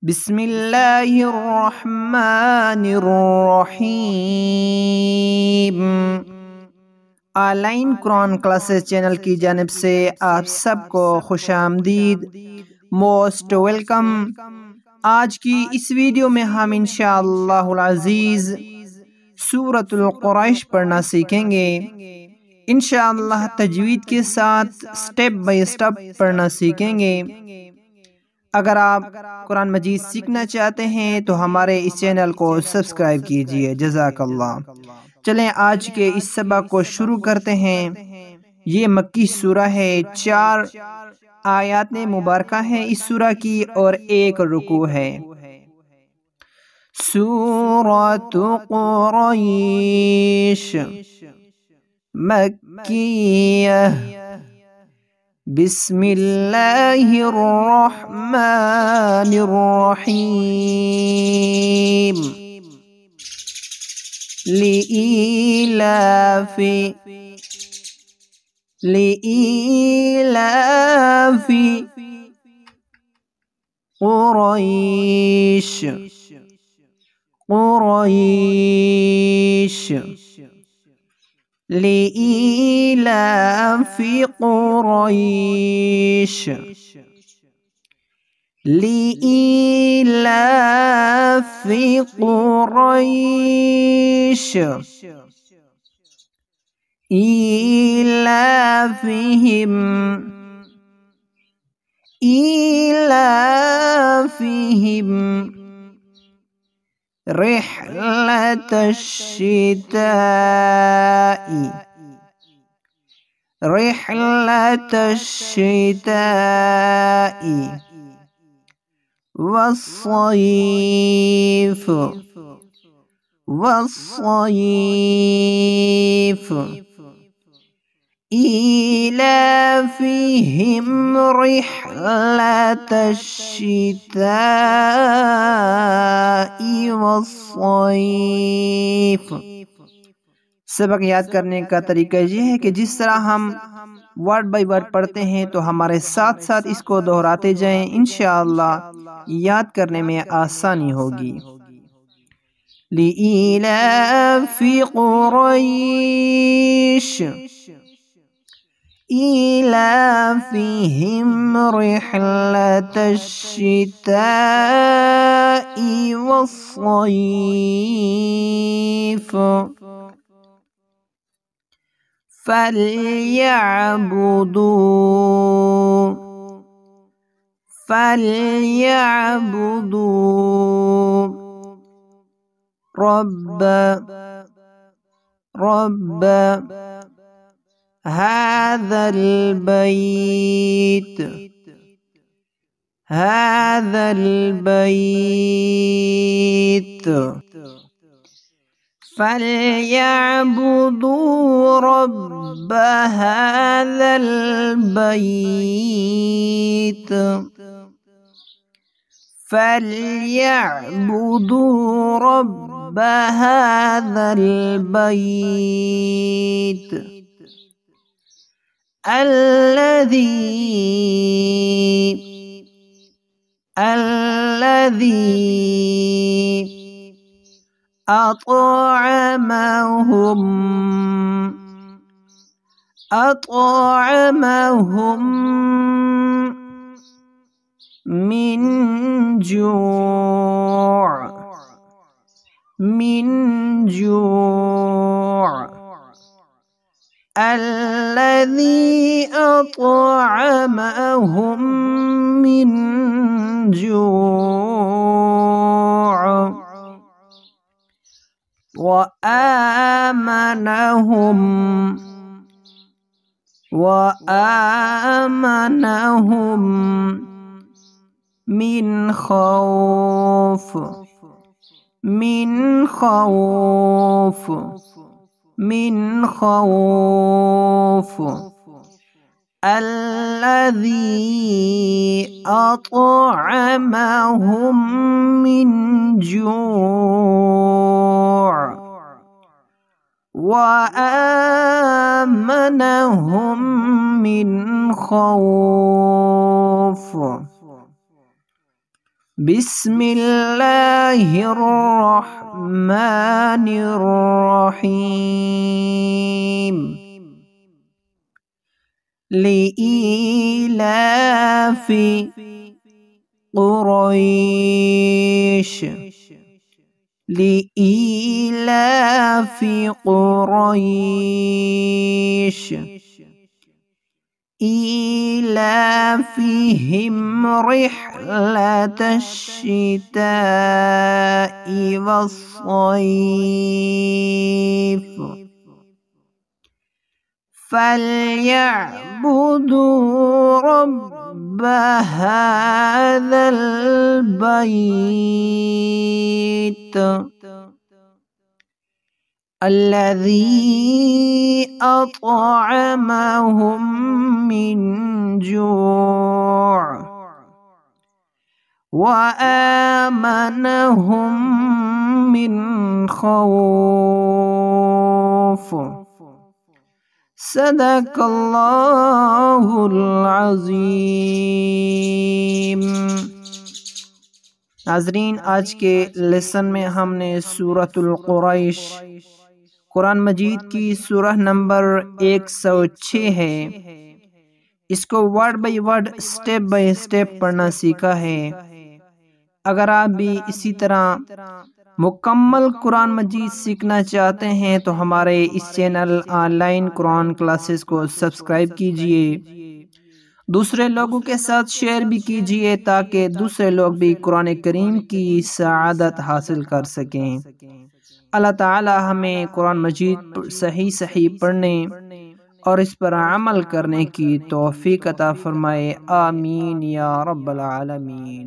बिस्मिल्लाहिर्रहमानिर्रहीम। ऑनलाइन Quran classes channel की जानिब से आप सबको खुशामदीद, मोस्ट वेलकम। आज की इस वीडियो में हम इंशाअल्लाहुल अज़ीज़ सूरतुल कुरैश पढ़ना सीखेंगे। इंशाअल्लाह तजवीद के साथ स्टेप बाय स्टेप पढ़ना सीखेंगे। अगर आप कुरान मजीद सीखना चाहते हैं तो हमारे इस चैनल को सब्सक्राइब कीजिए। जज़ाकल्लाह। चलें आज के इस सबक को शुरू करते हैं। ये मक्की सूरा है, 4 आयत मुबारका है इस सूरा की और 1 रुकू है। सूरतु कुरैश मक्किय्यह। बिस्मिल्लाहिर्रहमानिर्रहीम। लिईलाफि कुरैश लिईलाफि कुरैश लिईलाफि कुरैश ईलाफिहिम रिहलतश शिताई वस्सयफ ईलाफिहिम रिहलतश शिताई वस्सयफ। सबक याद करने का तरीका ये है कि जिस तरह हम वर्ड बाय वर्ड पढ़ते हैं तो हमारे साथ साथ इसको दोहराते जाएं। इंशाअल्लाह याद करने में आसानी होगी। लिईलाफि कुरैश ईलाफिहिम रिहलतश शिताई वस्सयफ فليعبدوا رب هذا البيت فليعبدوا رب هذا البيت فليعبدوا رب هذا البيت الذي أطعمهم من جوع الذي أطعمهم من جوع وآمنهم من خوف الذي أطعمهم من جوع وآمنهم من خوف بسم اللہ الرحمن الرحیم لإیلاف قریش لإیلاف قریش إيلافهم رحلة الشتاء والصيف فليعبدوا رب هذا البيت الذي أطعمهم من جوع وآمنهم من خوف صدق اللہ العظیم۔ ناظرین، آج کے لیسن میں ہم نے سورۃ القریش قرآن مجید کی سورہ نمبر 106 ہے، اس کو ورڈ بائی ورڈ سٹیپ بائی سٹیپ پڑھنا سیکھا ہے۔ اگر آپ بھی اسی طرح مکمل قرآن مجید سیکھنا چاہتے ہیں تو ہمارے اس چینل آن لائن قرآن کلاسز کو سبسکرائب کیجئے، دوسرے لوگوں کے ساتھ شیئر بھی کیجئے تاکہ دوسرے لوگ بھی قرآن کریم کی سعادت حاصل کر سکیں۔ اللہ تعالی ہمیں قرآن مجید صحیح پڑھنے اور اس پر عمل کرنے کی توفیق عطا فرمائے، آمین یا رب العالمین۔